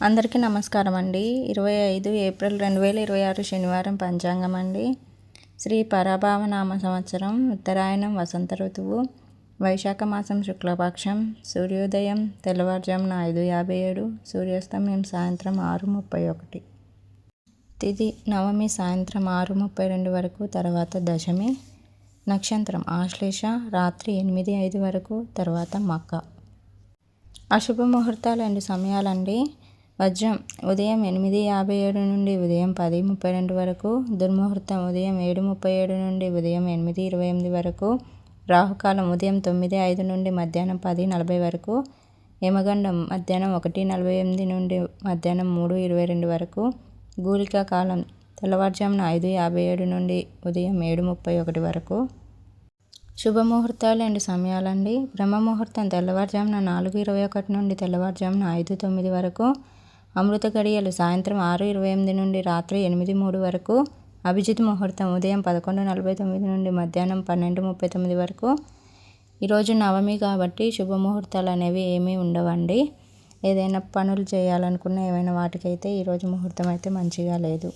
అందరికీ నమస్కారం అండి. 25 ఏప్రిల్ 2026 శనివారం పంచాంగం అండి. శ్రీ పరభావనామ సంవత్సరం, ఉత్తరాయణం, వసంత ఋతువు, వైశాఖ మాసం, శుక్లపక్షం. సూర్యోదయం తెల్లవారుజామున 5:57, సూర్యాస్తమయం సాయంత్రం 6:31. తిథి నవమి సాయంత్రం 6:32 వరకు, తర్వాత దశమి. నక్షత్రం ఆశ్లేష, రాత్రి 8:05 వరకు, తర్వాత మక. అశుభ ముహూర్తాలు 2 సమయాలండి. వజ్రం ఉదయం 8:57 నుండి ఉదయం 10:32 వరకు, దుర్ముహూర్తం ఉదయం 7:37 నుండి ఉదయం 8:28 వరకు, రాహుకాలం ఉదయం 9:05 నుండి మధ్యాహ్నం 10:40 వరకు, యమగండం మధ్యాహ్నం 1:48 నుండి మధ్యాహ్నం 3:22 వరకు, గూలికా కాలం తెల్లవారుజామున 5:57 నుండి ఉదయం 7:31 వరకు. శుభముహూర్తాలు 2 సమయాలండి. బ్రహ్మముహూర్తం తెల్లవారుజామున 4:21 నుండి తెల్లవారుజామున 5:09 వరకు, అమృత గడియలు సాయంత్రం 6:28 నుండి రాత్రి 8:03 వరకు, అభిజిత్ ముహూర్తం ఉదయం 11:49 నుండి మధ్యాహ్నం 12:39 వరకు. ఈరోజు నవమి కాబట్టి శుభముహూర్తాలు అనేవి ఏమీ ఉండవండి. ఏదైనా పనులు చేయాలనుకున్న ఏమైనా వాటికైతే ఈరోజు ముహూర్తం అయితే మంచిగా లేదు.